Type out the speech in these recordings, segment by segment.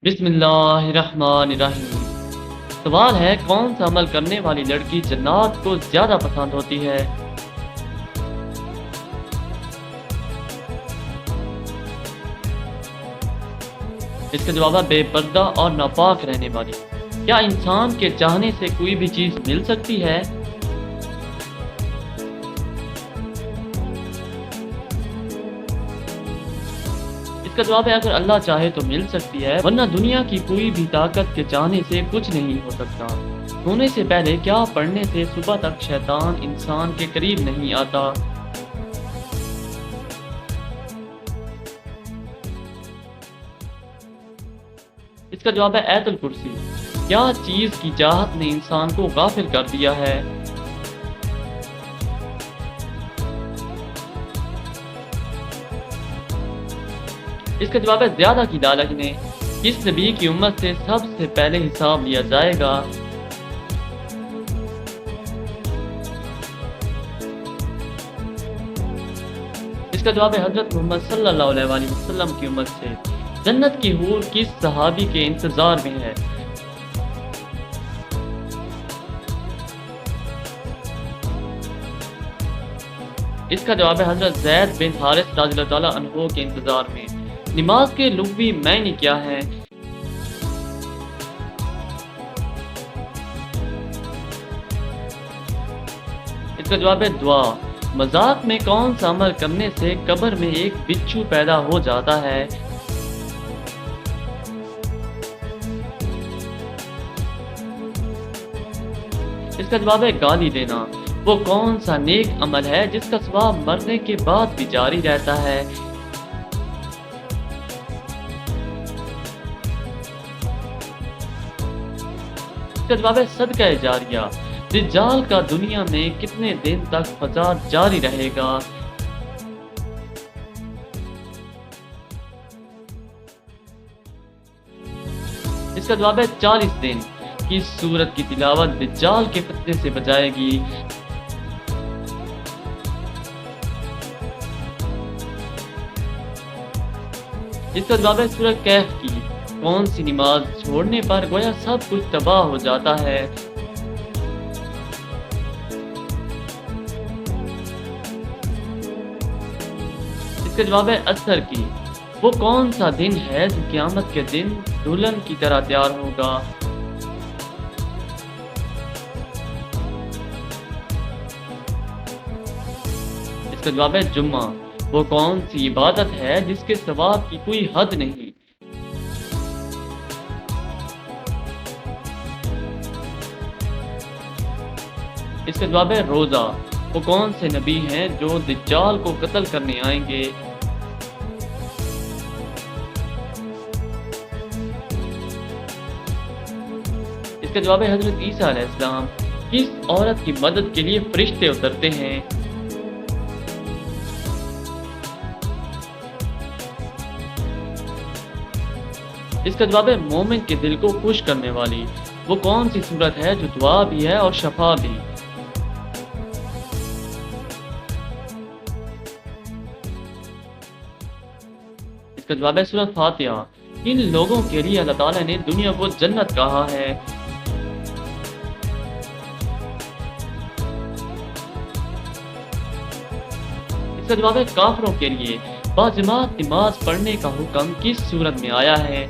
بسم اللہ الرحمن الرحیم۔ سوال ہے، کون سا عمل کرنے والی لڑکی جنات کو زیادہ پسند ہوتی ہے؟ اس کا جواب ہے بے پردہ اور ناپاک رہنے والی۔ کیا انسان کے چاہنے سے کوئی بھی چیز مل سکتی ہے؟ اس کا جواب ہے اگر اللہ چاہے تو مل سکتی ہے، ورنہ دنیا کی کوئی بھی طاقت کے چاہنے سے کچھ نہیں ہو سکتا۔ سونے سے پہلے کیا پڑھنے سے صبح تک شیطان انسان کے قریب نہیں آتا؟ اس کا جواب ہے آیت الکرسی۔ کیا چیز کی چاہت نے انسان کو غافل کر دیا ہے؟ اس کا جواب ہے زیادہ کی لالچ نے۔ کس نبی کی امت سے سب سے پہلے حساب لیا جائے گا؟ اس کا جواب ہے حضرت محمد صلی اللہ علیہ وآلہ وسلم کی امت سے۔ جنت کی حور کس صحابی کے انتظار میں ہے؟ اس کا جواب ہے حضرت زید بن حارث رضی اللہ تعالیٰ عنہ کے انتظار میں۔ نماز کے لغوی معنی کیا ہے؟ اس کا جواب ہے دعا۔ مذاق میں کون سا عمل کرنے سے قبر میں ایک بچھو پیدا ہو جاتا ہے؟ اس کا جواب ہے گالی دینا۔ وہ کون سا نیک عمل ہے جس کا ثواب مرنے کے بعد بھی جاری رہتا ہے؟ اس کا جواب ہے صدقہ جاریہ۔ دجال کا دنیا میں کتنے دن تک فساد جاری رہے گا؟ اس کا جواب ہے 40 دن۔ کس سورت کی تلاوت دجال کے فتنے سے بچائے گی؟ اس کا جواب ہے سورہ کہف کی۔ کون سی نماز چھوڑنے پر گویا سب کچھ تباہ ہو جاتا ہے؟ اس کا جواب ہے عصر کی۔ وہ کون سا دن ہے جو قیامت کے دن دلہن کی طرح تیار ہوگا؟ اس کا جواب ہے جمعہ۔ وہ کون سی عبادت ہے جس کے ثواب کی کوئی حد نہیں؟ اس کا جواب ہے روزہ۔ وہ کون سے نبی ہیں جو دجال کو قتل کرنے آئیں گے؟ اس کا جواب ہے حضرت عیسیٰ علیہ السلام۔ کس عورت کی مدد کے لیے فرشتے اترتے ہیں؟ اس کا جواب ہے مومن کے دل کو خوش کرنے والی۔ وہ کون سی صورت ہے جو دعا بھی ہے اور شفا بھی؟ اس کا جواب ہے سورۃ فاتحہ۔ کن لوگوں کے لیے اللہ تعالیٰ نے دنیا کو جنت کہا ہے؟ اس کا جواب ہے کافروں کے لیے۔ باجماعت نماز پڑھنے کا حکم کس صورت میں آیا ہے؟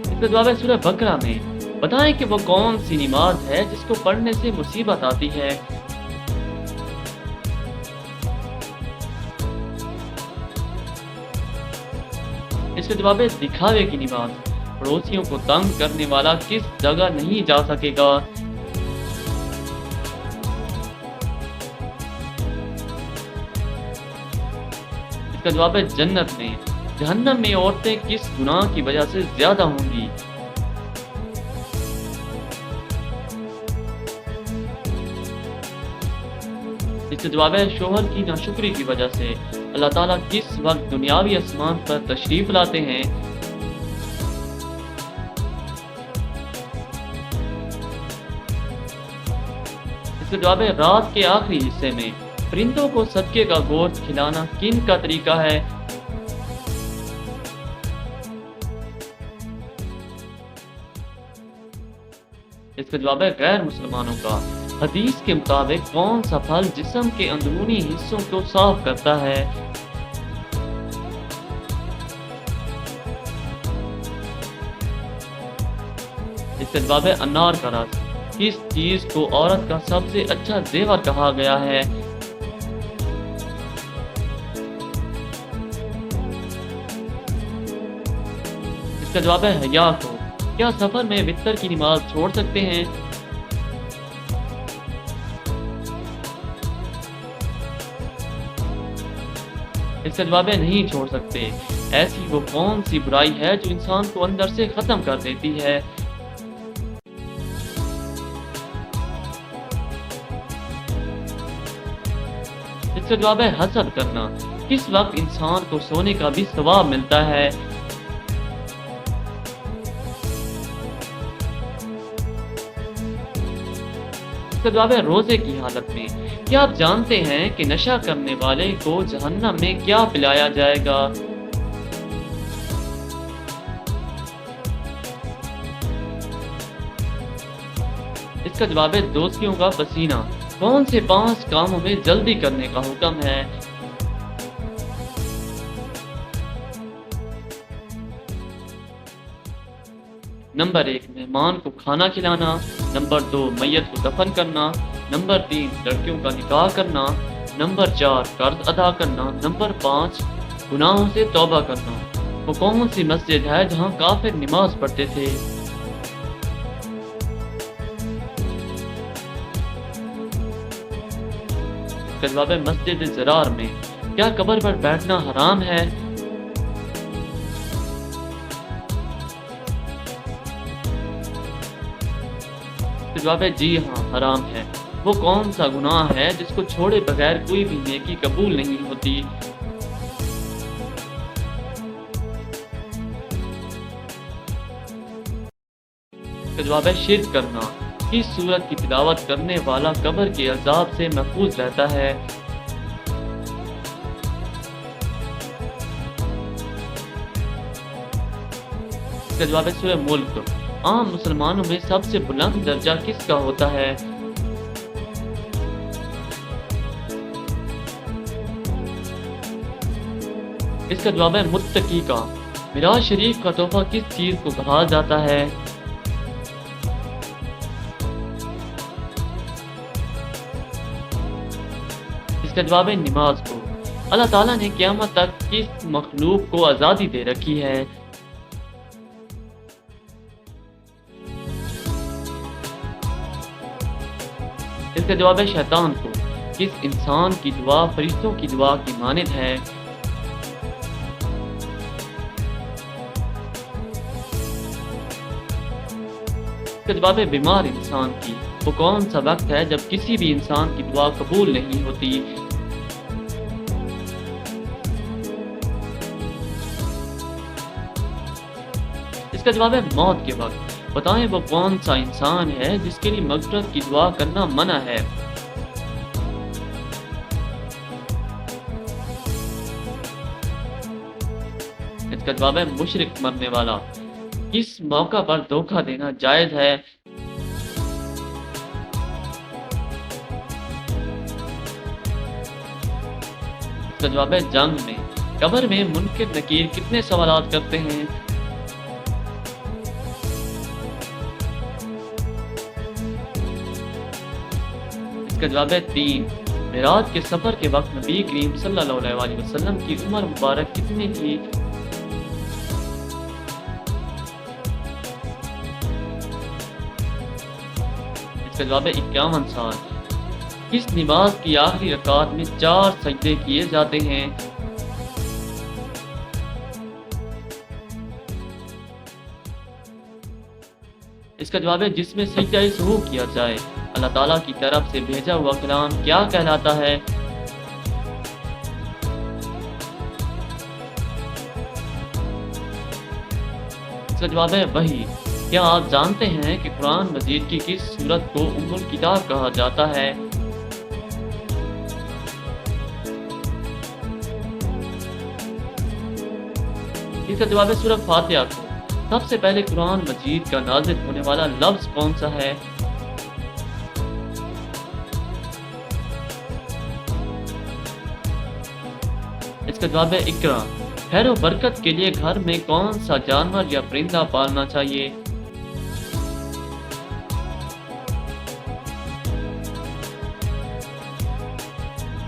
اس کا جواب ہے سورہ بقرہ میں۔ بتائیں کہ وہ کون سی نماز ہے جس کو پڑھنے سے مصیبت آتی ہے؟ اس کا جواب ہے دکھاوے کی نماز۔ پڑوسیوں کو تنگ کرنے والا کس جگہ نہیں جا سکے گا؟ اس کا جواب ہے جنت میں۔ جہنم میں عورتیں کس گناہ کی وجہ سے زیادہ ہوں گی؟ اس کا جواب ہے شوہر کی ناشکری کی وجہ سے۔ اللہ تعالیٰ کس وقت دنیاوی آسمان پر تشریف لاتے ہیں؟ اس کا جواب ہے رات کے آخری حصے میں۔ پرندوں کو صدقے کا گوشت کھلانا کن کا طریقہ ہے؟ اس کا جواب ہے غیر مسلمانوں کا۔ حدیث کے مطابق کون سا پھل جسم کے اندرونی حصوں کو صاف کرتا ہے؟ اس کا جواب ہے انار کا رس۔ کس چیز کو عورت کا سب سے اچھا زیور کہا گیا ہے؟ اس کا جواب ہے حیا کو۔ کیا سفر میں وتر کی نماز چھوڑ سکتے ہیں؟ اس کا جواب ہے نہیں چھوڑ سکتے۔ ایسی وہ کون سی برائی ہے جو انسان کو اندر سے ختم کر دیتی ہے؟ اس کا جواب ہے حسد کرنا۔ کس وقت انسان کو سونے کا بھی ثواب ملتا ہے؟ اس کا جواب ہے روزے کی حالت میں۔ کیا آپ جانتے ہیں کہ نشہ کرنے والے کو جہنم میں کیا پلایا جائے گا؟ اس کا جواب ہے دوستیوں کا پسینہ۔ کون سے 5 کاموں میں جلدی کرنے کا حکم ہے؟ نمبر 1 مہمان کو کھانا کھلانا، نمبر 2 میت کو دفن کرنا، نمبر 3 لڑکیوں کا نکاح کرنا، نمبر 4 قرض ادا کرنا، نمبر 5 گناہوں سے توبہ کرنا۔ وہ کون سی مسجد ہے جہاں کافر نماز پڑھتے تھے؟ اس کا جواب ہے مسجد زرار میں۔ کیا قبر پر بیٹھنا حرام ہے؟ جواب ہے جی ہاں حرام ہے۔ وہ کون سا گناہ ہے جس کو چھوڑے بغیر کوئی بھی نیکی قبول نہیں ہوتی؟ اس کا جواب ہے شرک کرنا۔ کس سورت کی تلاوت کرنے والا قبر کے عذاب سے محفوظ رہتا ہے؟ اس کا جواب ہے سورہ ملک۔ عام مسلمانوں میں سب سے بلند درجہ کس کا ہوتا ہے؟ اس کا جواب ہے متقی کا۔ معراج شریف کا تحفہ کس چیز کو کہا جاتا ہے؟ اس کا جواب ہے نماز کو۔ اللہ تعالیٰ نے قیامت تک کس مخلوق کو آزادی دے رکھی ہے؟ اس کا جواب ہے شیطان کو۔ کس انسان کی دعا فرشتوں کی دعا کی مانند ہے؟ اس کا جواب ہے بیمار انسان کی۔ وہ کون سا وقت ہے جب کسی بھی انسان کی دعا قبول نہیں ہوتی؟ اس کا جواب ہے موت کے وقت۔ بتائیں وہ کون سا انسان ہے جس کے لیے مغفرت کی دعا کرنا منع ہے؟ اس کا جواب ہے مشرک مرنے والا۔ کس موقع پر دھوکہ دینا جائز ہے؟ اس کا جواب ہے جنگ میں۔ قبر میں منکر نکیر کتنے سوالات کرتے ہیں؟ اس کا جواب ہے 3۔ معراج کے سفر کے وقت نبی کریم صلی اللہ علیہ وسلم کی عمر مبارک کتنی تھی؟ اس کا جواب ہے 51 سال۔ کس نماز کی آخری رکعت میں 4 سجدے کیے جاتے ہیں؟ اس کا جواب ہے جس میں سجدہ سہو کیا جائے۔ اللہ تعالیٰ کی طرف سے بھیجا ہوا کلام کیا کہلاتا ہے؟ اس کا جواب ہے وحی۔ کیا آپ جانتے ہیں کہ قرآن مجید کی کس سورت کو ام الکتاب کہا جاتا ہے؟ اس کا جواب ہے سورہ فاتحہ کو۔ سب سے پہلے قرآن مجید کا نازل ہونے والا لفظ کون سا ہے؟ اس کا جواب ہے اقرا۔ خیر و برکت کے لیے گھر میں کون سا جانور یا پرندہ پالنا چاہیے؟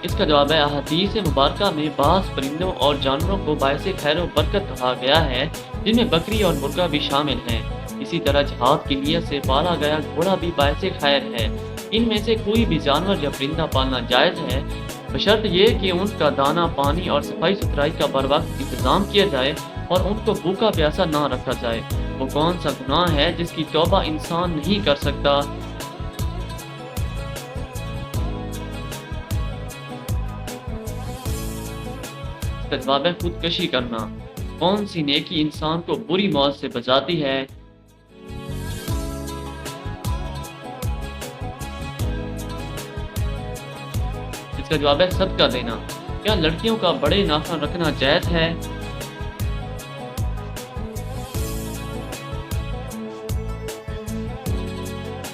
اس کا جواب ہے احادیث مبارکہ میں بعض پرندوں اور جانوروں کو باعث خیر و برکت کہا گیا ہے، جن میں بکری اور مرغا بھی شامل ہیں۔ اسی طرح جہاد کی نیت سے پالا گیا گھوڑا بھی باعث خیر ہے۔ ان میں سے کوئی بھی جانور یا پرندہ پالنا جائز ہے، بشرط یہ کہ ان کا دانہ پانی اور صفائی ستھرائی کا بر وقت انتظام کیا جائے اور ان کو بھوکا پیاسا نہ رکھا جائے۔ وہ کون سا گناہ ہے جس کی توبہ انسان نہیں کر سکتا؟ اس کا جواب ہے خودکشی کرنا۔ کون سی نیکی انسان کو بری موت سے بچاتی ہے؟ اس کا جواب ہے صدقہ دینا۔ کیا لڑکیوں کا بڑے ناخن رکھنا جائز ہے؟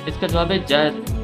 اس کا جواب ہے جائز ہے۔